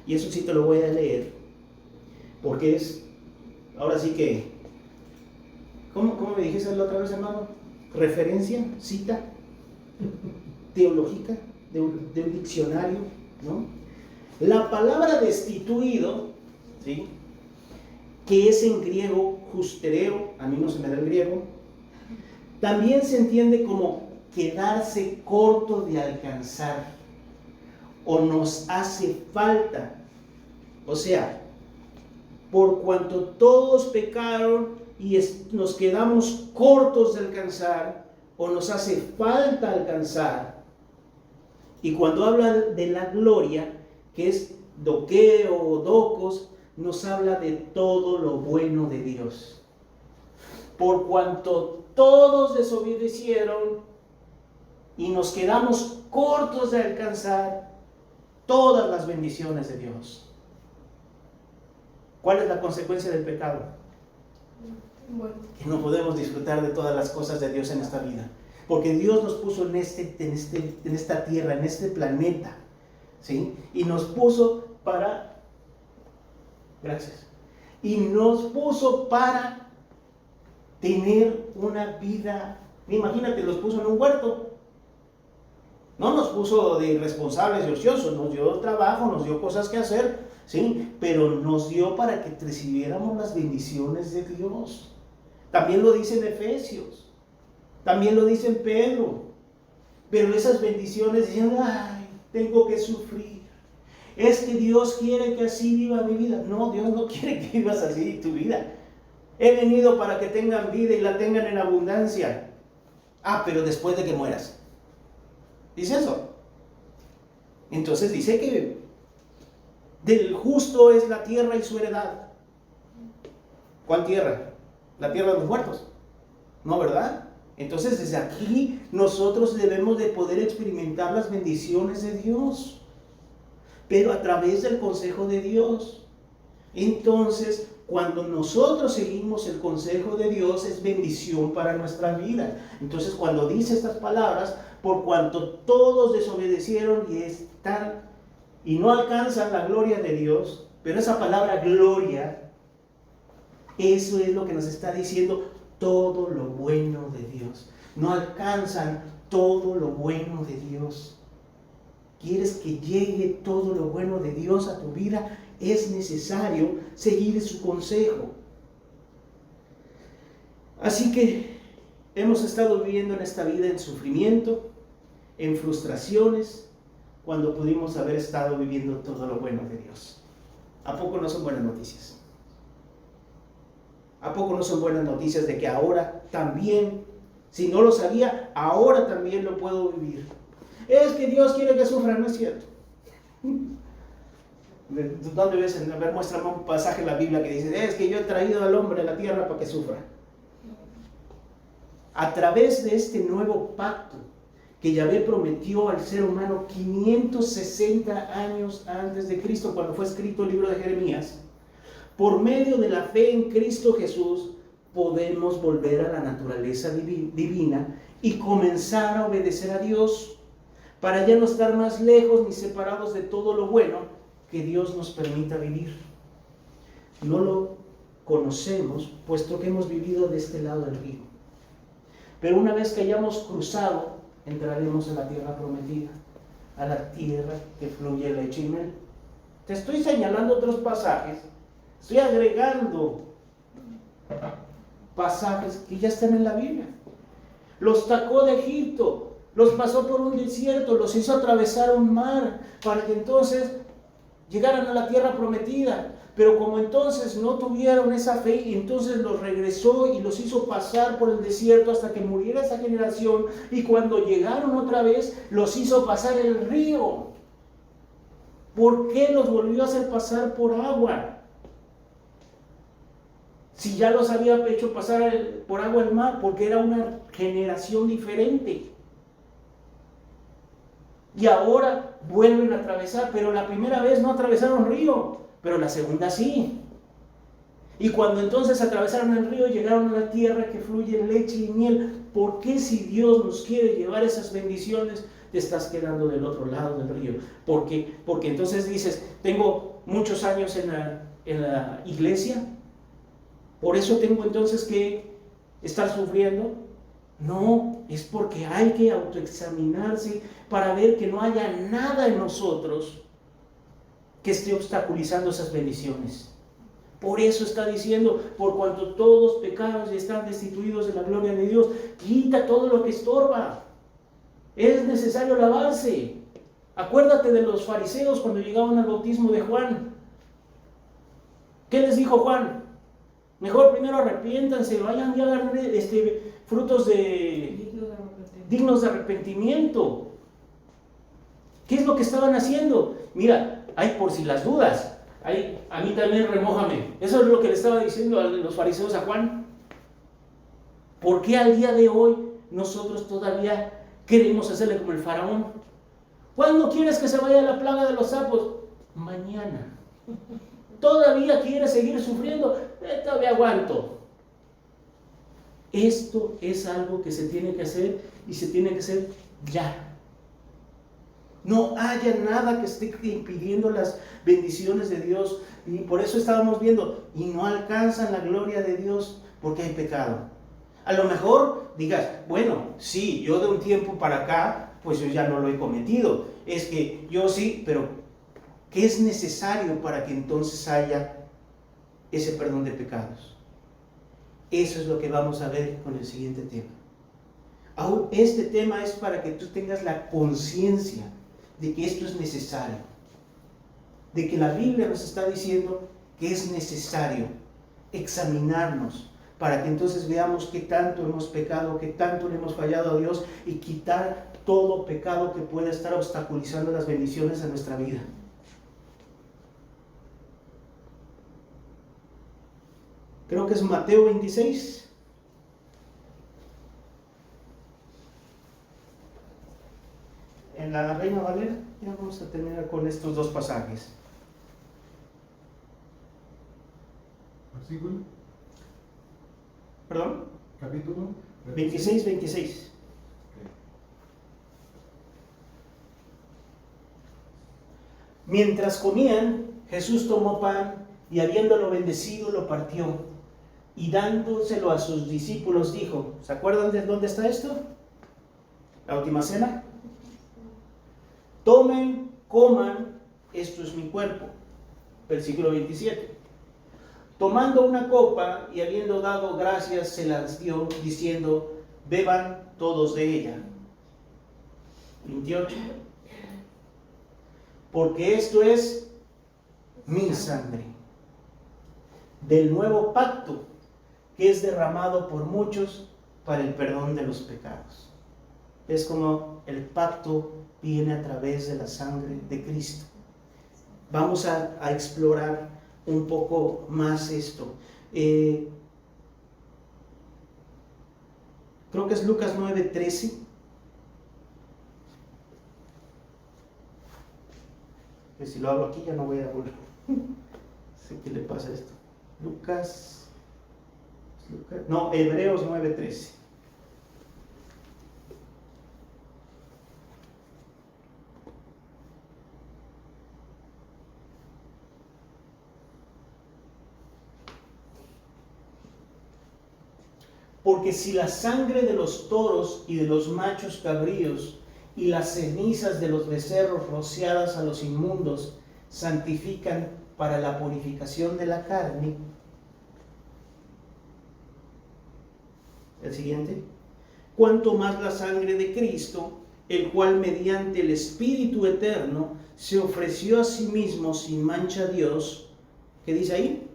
Y eso sí te lo voy a leer, porque es, ahora sí que, ¿cómo me dijiste la otra vez, hermano? Referencia, cita, teológica, de un diccionario, ¿no? La palabra destituido, ¿sí?, que es en griego justereo, a mí no se me da el griego, También se entiende como quedarse corto de alcanzar o nos hace falta. O sea, por cuanto todos pecaron y nos quedamos cortos de alcanzar o nos hace falta alcanzar. Y cuando habla de la gloria, que es doqueo o docos, nos habla de todo lo bueno de Dios. Por cuanto todos desobedecieron y nos quedamos cortos de alcanzar todas las bendiciones de Dios. ¿Cuál es la consecuencia del pecado? Bueno. Que no podemos disfrutar de todas las cosas de Dios en esta vida. Porque Dios nos puso en esta tierra, en este planeta, ¿sí? Y nos puso para... Gracias. Y nos puso para tener una vida... Imagínate, los puso en un huerto. No nos puso de irresponsables y ociosos, nos dio trabajo, nos dio cosas que hacer, ¿sí? Pero nos dio para que recibiéramos las bendiciones de Dios. También lo dice en Efesios, también lo dice en Pedro. Pero esas bendiciones dicen, ay, tengo que sufrir. Es que Dios quiere que así viva mi vida. No, Dios no quiere que vivas así tu vida. He venido para que tengan vida y la tengan en abundancia. Ah, pero después de que mueras. Dice eso. Entonces dice que del justo es la tierra y su heredad. ¿Cuál tierra? La tierra de los muertos. ¿No, verdad? Entonces desde aquí nosotros debemos de poder experimentar las bendiciones de Dios, pero a través del consejo de Dios. Entonces, cuando nosotros seguimos el consejo de Dios, es bendición para nuestra vida. Entonces, cuando dice estas palabras, por cuanto todos desobedecieron y no alcanzan la gloria de Dios, pero esa palabra gloria, eso es lo que nos está diciendo todo lo bueno de Dios. No alcanzan todo lo bueno de Dios. ¿Quieres que llegue todo lo bueno de Dios a tu vida? Es necesario seguir su consejo. Así que hemos estado viviendo en esta vida en sufrimiento, en frustraciones, cuando pudimos haber estado viviendo todo lo bueno de Dios. ¿A poco no son buenas noticias? ¿A poco no son buenas noticias de que ahora también, si no lo sabía, ahora también lo puedo vivir? Es que Dios quiere que sufra, no es cierto. ¿Dónde ves? A ver, muéstrame un pasaje en la Biblia que dice, es que yo he traído al hombre a la tierra para que sufra. A través de este nuevo pacto que Yahvé prometió al ser humano 560 años antes de Cristo, cuando fue escrito el libro de Jeremías, por medio de la fe en Cristo Jesús, podemos volver a la naturaleza divina y comenzar a obedecer a Dios, para ya no estar más lejos ni separados de todo lo bueno que Dios nos permita vivir. No lo conocemos, puesto que hemos vivido de este lado del río. Pero una vez que hayamos cruzado, entraremos en la tierra prometida, a la tierra que fluye leche y miel. Te estoy señalando otros pasajes, estoy agregando pasajes que ya están en la Biblia. Los sacó de Egipto, los pasó por un desierto, los hizo atravesar un mar, para que entonces llegaran a la tierra prometida. Pero como entonces no tuvieron esa fe, entonces los regresó y los hizo pasar por el desierto hasta que muriera esa generación. Y cuando llegaron otra vez, los hizo pasar el río. ¿Por qué los volvió a hacer pasar por agua? Si ya los había hecho pasar por agua el mar, porque era una generación diferente. Y ahora vuelven a atravesar, pero la primera vez no atravesaron río, pero la segunda sí. Y cuando entonces atravesaron el río, llegaron a la tierra que fluye leche y miel. ¿Por qué, si Dios nos quiere llevar esas bendiciones, te estás quedando del otro lado del río? Porque entonces dices, tengo muchos años en la iglesia, por eso tengo entonces que estar sufriendo. No, es porque hay que autoexaminarse para ver que no haya nada en nosotros que esté obstaculizando esas bendiciones. Por eso está diciendo, por cuanto todos pecados y están destituidos de la gloria de Dios, quita todo lo que estorba. Es necesario lavarse. Acuérdate de los fariseos cuando llegaban al bautismo de Juan. ¿Qué les dijo Juan? Mejor primero arrepiéntanse, vayan y hagan frutos dignos de arrepentimiento. ¿Qué es lo que estaban haciendo? Mira, hay por si las dudas. A mí también remójame. Eso es lo que le estaba diciendo a los fariseos a Juan. ¿Por qué al día de hoy nosotros todavía queremos hacerle como el faraón? ¿Cuándo quieres que se vaya la plaga de los sapos? Mañana. ¿Todavía quieres seguir sufriendo? Todavía aguanto. Esto es algo que se tiene que hacer y se tiene que hacer ya. No haya nada que esté impidiendo las bendiciones de Dios. Y por eso estábamos viendo, y no alcanzan la gloria de Dios porque hay pecado. A lo mejor digas, bueno, sí, yo de un tiempo para acá, pues yo ya no lo he cometido. Es que yo sí, pero ¿qué es necesario para que entonces haya ese perdón de pecados? Eso es lo que vamos a ver con el siguiente tema. Aún este tema es para que tú tengas la conciencia de que esto es necesario, de que la Biblia nos está diciendo que es necesario examinarnos para que entonces veamos qué tanto hemos pecado, qué tanto le hemos fallado a Dios y quitar todo pecado que pueda estar obstaculizando las bendiciones de nuestra vida. Creo que es Mateo 26. En la Reina Valera, ya vamos a terminar con estos dos pasajes. Versículo. ¿Perdón? Capítulo. 26. Mientras comían, Jesús tomó pan y habiéndolo bendecido, lo partió y dándoselo a sus discípulos dijo, ¿se acuerdan de dónde está esto? La última cena. Tomen, coman, esto es mi cuerpo. Versículo 27. Tomando una copa y habiendo dado gracias, se las dio, diciendo, beban todos de ella. 28. Porque esto es mi sangre, del nuevo pacto, que es derramado por muchos para el perdón de los pecados. Es como el pacto viene a través de la sangre de Cristo. Vamos a explorar un poco más esto. Creo que es Lucas 9:13. Que si lo hablo aquí ya no voy a volver. Sé qué le pasa a esto. Hebreos 9:13. Porque si la sangre de los toros y de los machos cabríos y las cenizas de los becerros rociadas a los inmundos santifican para la purificación de la carne. El siguiente. Cuanto más la sangre de Cristo, el cual mediante el Espíritu eterno se ofreció a sí mismo sin mancha a Dios. ¿Qué dice ahí?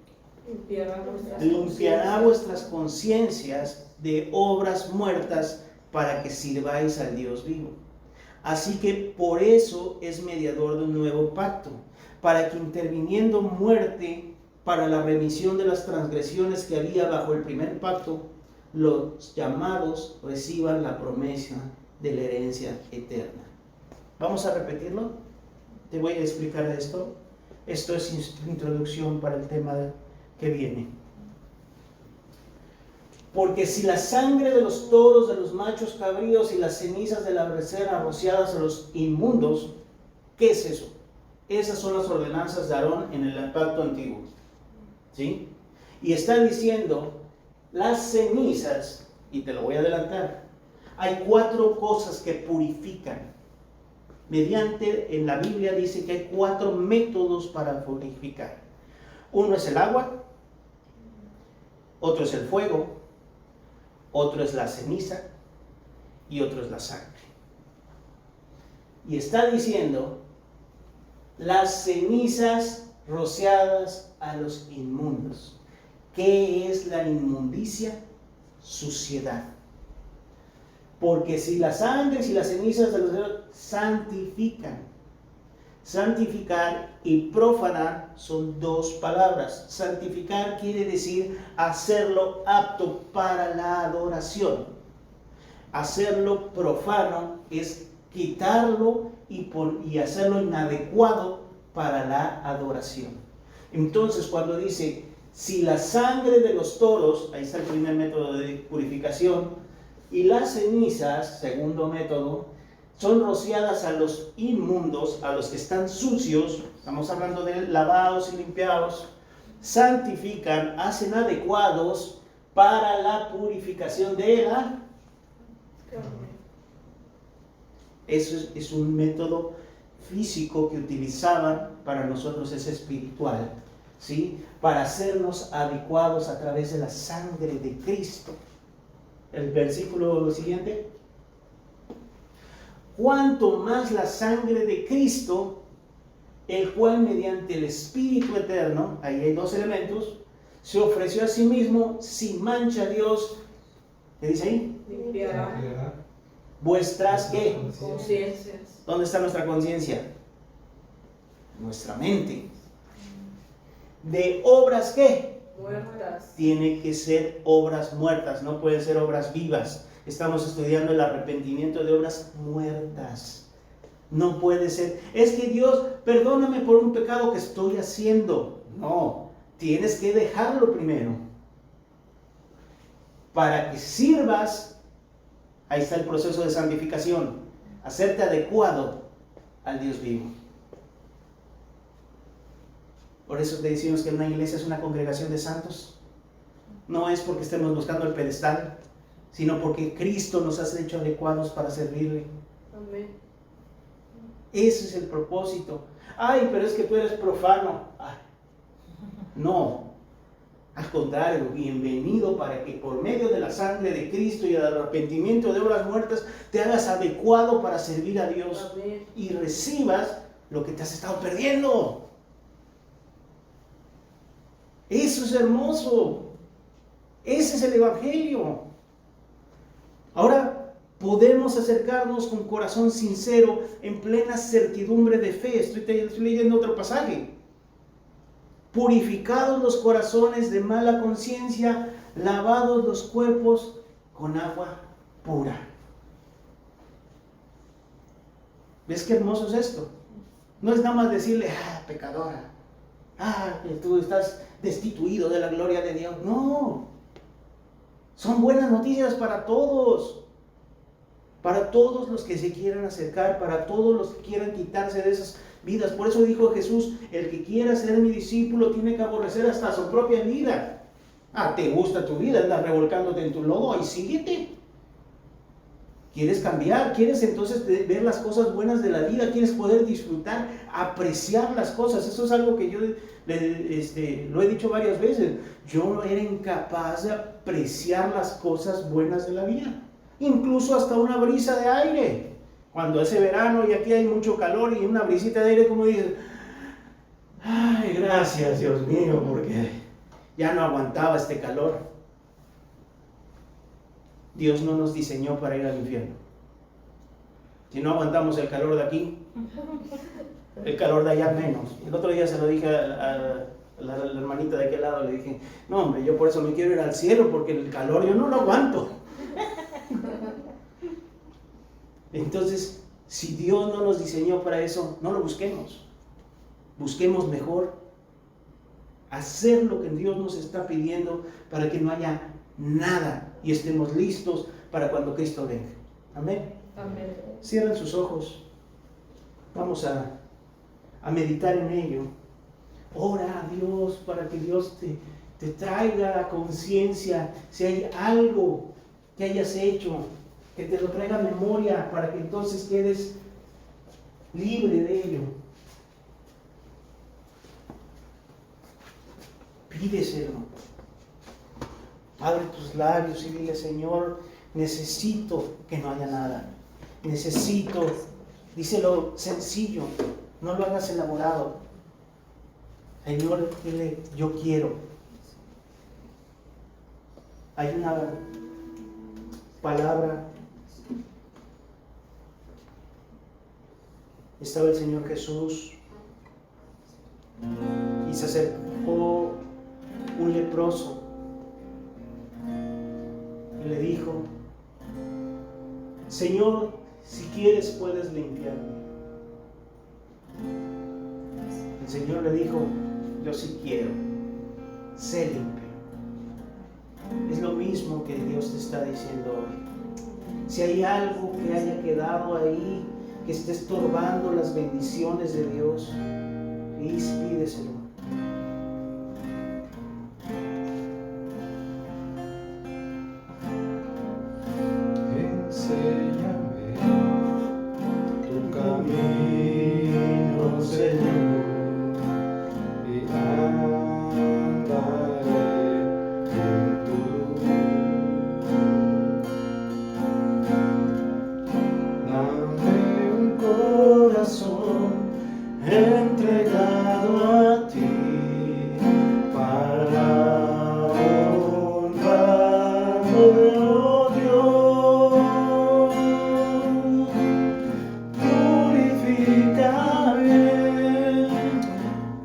Limpiará vuestras conciencias de obras muertas para que sirváis al Dios vivo. Así que por eso es mediador de un nuevo pacto, para que interviniendo muerte para la remisión de las transgresiones que había bajo el primer pacto, los llamados reciban la promesa de la herencia eterna. Vamos a repetirlo. Te voy a explicar esto. Esto es introducción para el tema que viene. Porque si la sangre de los toros, de los machos cabríos y las cenizas de la becerra rociadas a los inmundos, ¿qué es eso? Esas son las ordenanzas de Aarón en el pacto antiguo. ¿Sí? Y está diciendo, las cenizas, y te lo voy a adelantar, hay 4 cosas que purifican. En la Biblia dice que hay 4 métodos para purificar. Uno es el agua, otro es el fuego, otro es la ceniza y otro es la sangre. Y está diciendo las cenizas rociadas a los inmundos. ¿Qué es la inmundicia? Suciedad. Porque si la sangre y las cenizas de los santifican. Santificar y profanar son dos palabras. Santificar quiere decir hacerlo apto para la adoración. Hacerlo profano es quitarlo y hacerlo inadecuado para la adoración. Entonces, cuando dice, si la sangre de los toros, ahí está el primer método de purificación, y las cenizas, segundo método, son rociadas a los inmundos, a los que están sucios, estamos hablando de lavados y limpiados, santifican, hacen adecuados para la purificación de la carne. Eso es un método físico que utilizaban, para nosotros es espiritual, ¿sí? Para hacernos adecuados a través de la sangre de Cristo. El versículo siguiente. Cuanto más la sangre de Cristo, el cual mediante el Espíritu Eterno, ahí hay dos elementos, se ofreció a sí mismo sin mancha a Dios. ¿Qué dice ahí? Limpiará vuestras, ¿qué? conciencias. ¿Dónde está nuestra conciencia? Nuestra mente. ¿De obras qué? Muertas. Tiene que ser obras muertas, no pueden ser obras vivas. Estamos estudiando el arrepentimiento de obras muertas. No puede ser. Es que Dios, perdóname por un pecado que estoy haciendo. No, tienes que dejarlo primero. Para que sirvas. Ahí está el proceso de santificación. Hacerte adecuado al Dios vivo. Por eso te decimos que una iglesia es una congregación de santos. No es porque estemos buscando el pedestal, sino porque Cristo nos ha hecho adecuados para servirle. Amén. Ese es el propósito. Ay, pero es que tú eres profano. Ay, no. Al contrario, bienvenido para que por medio de la sangre de Cristo y el arrepentimiento de obras muertas te hagas adecuado para servir a Dios. Amén. Y recibas lo que te has estado perdiendo. Eso es hermoso. Ese es el Evangelio. Ahora podemos acercarnos con corazón sincero, en plena certidumbre de fe. Estoy leyendo otro pasaje. Purificados los corazones de mala conciencia, lavados los cuerpos con agua pura. ¿Ves qué hermoso es esto? No es nada más decirle, pecadora, que tú estás destituido de la gloria de Dios. No, son buenas noticias para todos los que se quieran acercar, para todos los que quieran quitarse de esas vidas. Por eso dijo Jesús, el que quiera ser mi discípulo tiene que aborrecer hasta su propia vida. Te gusta tu vida, andas revolcándote en tu lodo y síguete. ¿Quieres cambiar? ¿Quieres entonces ver las cosas buenas de la vida? ¿Quieres poder disfrutar, apreciar las cosas? Eso es algo que yo lo he dicho varias veces. Yo era incapaz de apreciar las cosas buenas de la vida. Incluso hasta una brisa de aire. Cuando hace verano y aquí hay mucho calor y una brisita de aire, como dices, ay, gracias Dios mío, porque ya no aguantaba este calor. Dios no nos diseñó para ir al infierno. Si no aguantamos el calor de aquí, el calor de allá menos. El otro día se lo dije a la hermanita de aquel lado, le dije, no hombre, yo por eso me quiero ir al cielo, porque el calor yo no lo aguanto. Entonces, si Dios no nos diseñó para eso, no lo busquemos. Busquemos mejor hacer lo que Dios nos está pidiendo para que no haya nada y estemos listos para cuando Cristo venga. Amén. Amén. Cierren sus ojos. Vamos a meditar en ello. Ora a Dios para que Dios te traiga a conciencia si hay algo que hayas hecho, que te lo traiga a memoria para que entonces quedes libre de ello. Pídeselo. Abre tus labios y dile: Señor, necesito que no haya nada. Necesito, díselo sencillo, no lo hagas elaborado. Señor, dile: yo quiero. Hay una palabra. Estaba el Señor Jesús y se acercó un leproso y le dijo: Señor, si quieres puedes limpiarme. El Señor le dijo: yo sí quiero, sé limpio. Es lo mismo que Dios te está diciendo hoy. Si hay algo que haya quedado ahí, que esté estorbando las bendiciones de Dios, pídeselo. Enséñame tu camino, Señor, y andaré en tu luz. Dame un corazón entregado a ti para honrarlo, oh Dios. Purifícame,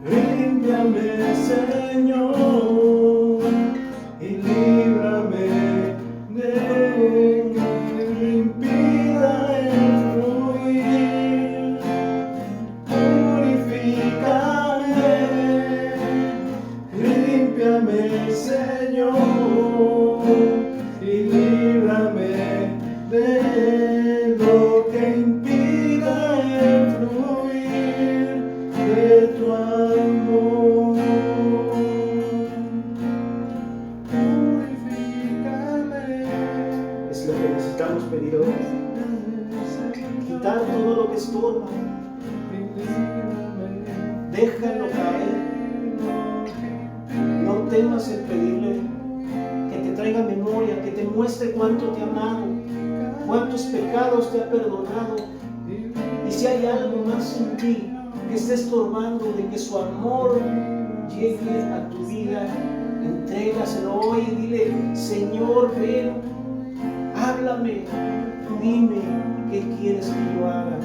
límpiame, Señor, y líbrame de que me impida el fluir. Purifícame, límpiame, Señor, y líbrame de lo que impida el fluir de tu amor. Purifícame. Es lo que necesitamos pedir hoy. Quitar todo lo que estorba. Déjalo caer. No temas en pedirle que te traiga memoria, que te muestre cuánto te ha amado, cuántos pecados te ha perdonado. Y si hay algo más en ti que esté estorbando de que su amor llegue a tu vida, entrégaselo hoy y dile: Señor, ven, háblame, dime qué quieres que yo haga.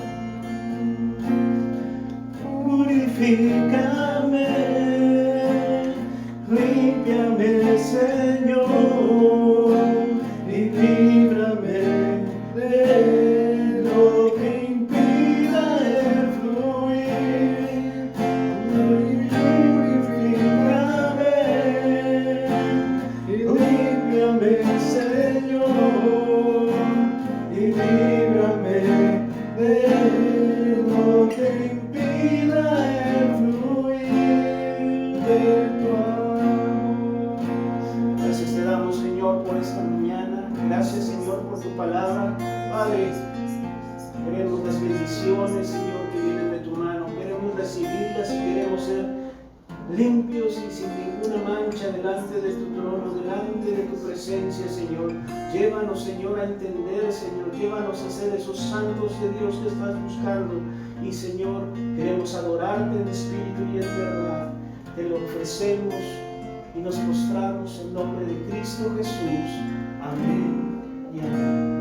Purifícame, límpiame, Señor, y líbrame de lo que impida el fluir. Purifícame, y límpiame, Señor, y líbrame de lo que impida el fluir de tu amor. Gracias te damos, Señor, por esta mañana. Gracias, Señor, por tu palabra. Padre, queremos las bendiciones, Señor, que vienen de tu mano. Queremos recibirlas y queremos ser limpios y sin ninguna mancha delante de tu trono, delante de tu presencia, Señor. Llévanos, Señor, a entender, Señor. Llévanos a ser esos santos de Dios que estás buscando. Y, Señor, queremos adorarte en espíritu y en verdad. Te lo ofrecemos y nos postramos en nombre de Cristo Jesús. Amén y amén.